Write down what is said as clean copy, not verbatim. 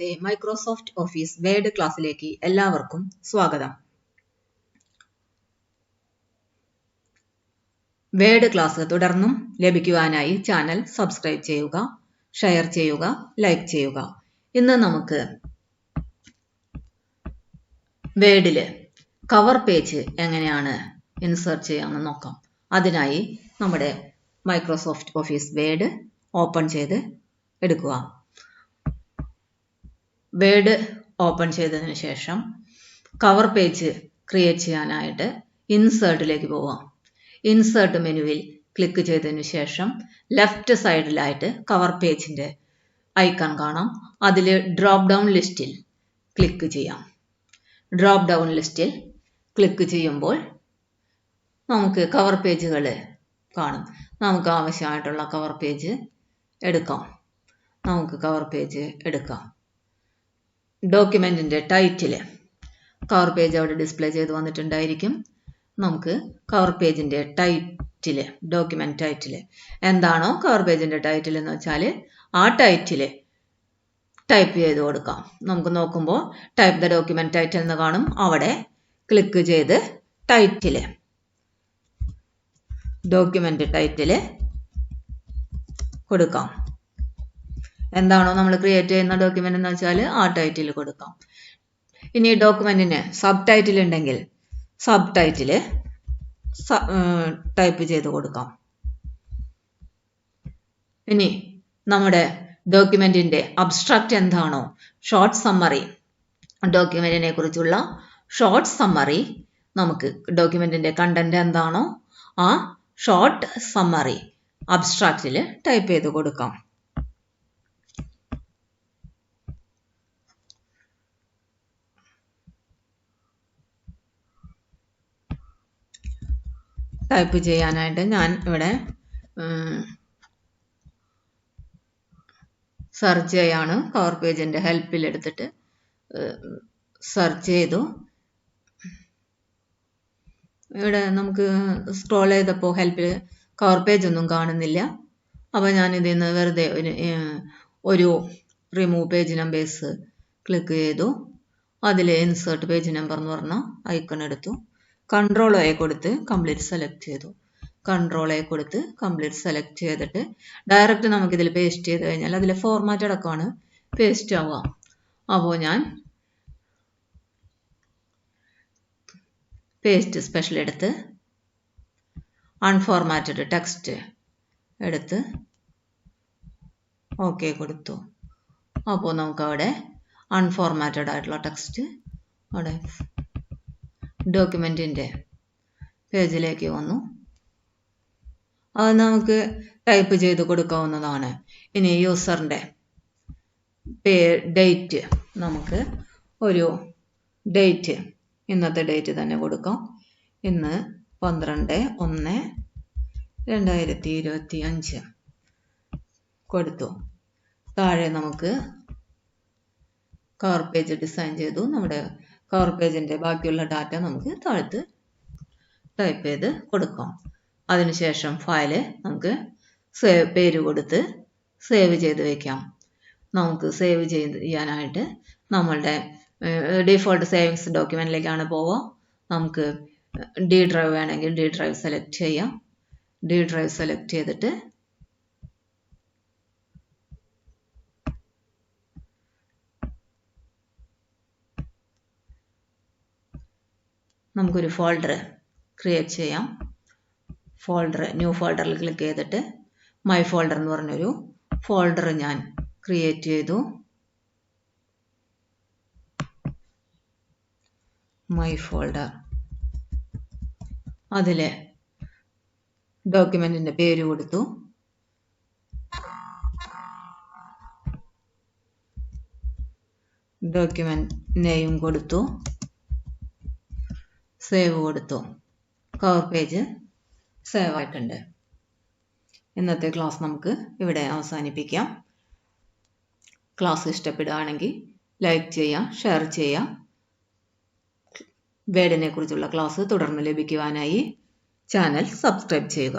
ഇന്നത്തെ Microsoft office word ക്ലാസ്സിലേക്ക് എല്ലാവർക്കും സ്വാഗതം. വേഡ് ക്ലാസ് തുടർന്നും ലഭിക്കുവാനായി ചാനൽ സബ്സ്ക്രൈബ് ചെയ്യുക, ഷെയർ ചെയ്യുക, ലൈക്ക് ചെയ്യുക. ഇന്ന് നമുക്ക് വേഡില് കവർ പേജ് എങ്ങനെയാണ് ഇൻസേർട്ട് ചെയ്യാമെന്ന് നോക്കാം. അതിനായി നമ്മുടെ മൈക്രോസോഫ്റ്റ് ഓഫീസ് വേഡ് ഓപ്പൺ ചെയ്ത് എടുക്കുക. വേഡ് ഓപ്പൺ ചെയ്തതിന് ശേഷം കവർ പേജ് ക്രിയേറ്റ് ചെയ്യാനായിട്ട് ഇൻസേർട്ടിലേക്ക് പോവാം. ഇൻസേർട്ട് മെനുവിൽ ക്ലിക്ക് ചെയ്തതിന് ശേഷം ലെഫ്റ്റ് സൈഡിലായിട്ട് കവർ പേജിന്റെ ഐക്കൺ കാണാം. അതിൽ ഡ്രോപ്പ് ഡൗൺ ലിസ്റ്റിൽ ക്ലിക്ക് ചെയ്യാം. ഡ്രോപ്പ് ഡൗൺ ലിസ്റ്റിൽ ക്ലിക്ക് ചെയ്യുമ്പോൾ നമുക്ക് കവർ പേജുകൾ കാണും. നമുക്ക് ആവശ്യമായിട്ടുള്ള കവർ പേജ് എടുക്കാം. ഡോക്യുമെന്റിന്റെ ടൈറ്റിൽ കവർ പേജ് അവിടെ ഡിസ്പ്ലേ ചെയ്ത് വന്നിട്ടുണ്ടായിരിക്കും. നമുക്ക് കവർ പേജിന്റെ ടൈറ്റിൽ, ഡോക്യുമെന്റ് ടൈറ്റിൽ എന്താണോ കവർ പേജിന്റെ ടൈറ്റിൽ എന്ന് വെച്ചാൽ ആ ടൈറ്റിൽ ടൈപ്പ് ചെയ്ത് കൊടുക്കാം. നമുക്ക് നോക്കുമ്പോൾ ടൈപ്പ് ദ ഡോക്യുമെന്റ് ടൈറ്റിൽ എന്ന് കാണും. അവിടെ ക്ലിക്ക് ചെയ്ത് ടൈറ്റിൽ, ഡോക്യുമെന്റ് ടൈറ്റിൽ കൊടുക്കാം. എന്താണോ നമ്മൾ ക്രിയേറ്റ് ചെയ്യുന്ന ഡോക്യുമെന്റ് എന്ന് വെച്ചാൽ ആ ടൈറ്റിൽ കൊടുക്കാം. ഇനി ഡോക്യുമെന്റിന് സബ് ടൈറ്റിൽ ഉണ്ടെങ്കിൽ സബ് ടൈറ്റിൽ ടൈപ്പ് ചെയ്ത് കൊടുക്കാം. ഇനി നമ്മുടെ ഡോക്യുമെന്റിന്റെ അബ്സ്ട്രാക്റ്റ് എന്താണോ, ഷോർട്ട് സമ്മറി, ഡോക്യുമെന്റിനെ കുറിച്ചുള്ള ഷോർട്ട് സമ്മറി, നമുക്ക് ഡോക്യുമെന്റിന്റെ കണ്ടന്റ് എന്താണോ ആ ഷോർട്ട് സമ്മറി അബ്സ്ട്രാക്റ്റിൽ ടൈപ്പ് ചെയ്ത് കൊടുക്കാം. ടൈപ്പ് ചെയ്യാനായിട്ട് ഞാൻ ഇവിടെ സെർച്ച് ചെയ്യാണ്. കവർ പേജിന്റെ ഹെൽപ്പിൽ എടുത്തിട്ട് സെർച്ച് ചെയ്തു. ഇവിടെ നമുക്ക് സ്ക്രോൾ ചെയ്തപ്പോൾ ഹെൽപ്പിൽ കവർ പേജ് ഒന്നും കാണുന്നില്ല. അപ്പോൾ ഞാൻ ഇതിൽ നിന്ന് വെറുതെ ഒരു റിമൂവ് പേജ് നമ്പേഴ്സ് ക്ലിക്ക് ചെയ്തു. അതിൽ ഇൻസേർട്ട് പേജ് നമ്പർ എന്ന് പറഞ്ഞ ഐക്കൺ എടുത്തു. കൺട്രോൾ എ കൊടുത്ത് കംപ്ലീറ്റ് സെലക്ട് ചെയ്തു. കൺട്രോൾ എ കൊടുത്ത് കംപ്ലീറ്റ് സെലക്ട് ചെയ്തിട്ട് ഡയറക്റ്റ് നമുക്കിതിൽ പേസ്റ്റ് ചെയ്ത് കഴിഞ്ഞാൽ അതിലെ ഫോർമാറ്റ് അടക്കമാണ് പേസ്റ്റ് ആവുക. അപ്പോൾ ഞാൻ പേസ്റ്റ് സ്പെഷ്യൽ എടുത്ത് അൺഫോർമാറ്റഡ് ടെക്സ്റ്റ് എടുത്ത് ഓക്കെ കൊടുത്തു. അപ്പോൾ നമുക്കവിടെ അൺഫോർമാറ്റഡ് ആയിട്ടുള്ള ടെക്സ്റ്റ് അവിടെ ഡോക്യുമെന്റിന്റെ പേജിലേക്ക് വന്നു. അത് നമുക്ക് ടൈപ്പ് ചെയ്ത് കൊടുക്കാവുന്നതാണ്. ഇനി യൂസറിന്റെ ഡേറ്റ്, നമുക്ക് ഒരു ഡേറ്റ്, ഇന്നത്തെ ഡേറ്റ് തന്നെ കൊടുക്കാം. ഇന്ന് 12/1/2025 കൊടുത്തു. താഴെ നമുക്ക് കവർ പേജ് ഡിസൈൻ ചെയ്തു. നമ്മുടെ കവർ പേജിന്റെ ബാക്കിയുള്ള ഡാറ്റ നമുക്ക് താഴത്ത് ടൈപ്പ് ചെയ്ത് കൊടുക്കാം. അതിനുശേഷം ഫയല് നമുക്ക് പേര് കൊടുത്ത് സേവ് ചെയ്ത് വെക്കാം. നമുക്ക് സേവ് ചെയ്യാനായിട്ട് നമ്മളുടെ ഡിഫോൾട്ട് സേവിങ്സ് ഡോക്യുമെന്റിലേക്കാണ് പോവുക. നമുക്ക് ഡി ഡ്രൈവ് വേണമെങ്കിൽ ഡി ഡ്രൈവ് സെലക്ട് ചെയ്യാം. ഡി ഡ്രൈവ് സെലക്ട് ചെയ്തിട്ട് നമുക്കൊരു ഫോൾഡർ ക്രിയേറ്റ് ചെയ്യാം. ന്യൂ ഫോൾഡറിൽ ക്ലിക്ക് ചെയ്തിട്ട് മൈ ഫോൾഡർ എന്ന് പറഞ്ഞൊരു ഫോൾഡർ ഞാൻ ക്രിയേറ്റ് ചെയ്തു. മൈ ഫോൾഡർ, അതിലെ ഡോക്യുമെന്റിന്റെ പേര് കൊടുത്തു. ഡോക്യുമെന്റ് നെയിം കൊടുത്തു. സേവ് കൊടുത്തു. കവർ പേജ് സേവ് ആയിട്ടുണ്ട്. ഇന്നത്തെ ക്ലാസ് നമുക്ക് ഇവിടെ അവസാനിപ്പിക്കാം. ക്ലാസ് ഇഷ്ടപ്പെടുകയാണെങ്കിൽ ലൈക്ക് ചെയ്യുക, ഷെയർ ചെയ്യുക. വേഡിനെ കുറിച്ചുള്ള ക്ലാസ് തുടർന്ന് ലഭിക്കുവാനായി ചാനൽ സബ്സ്ക്രൈബ് ചെയ്യുക.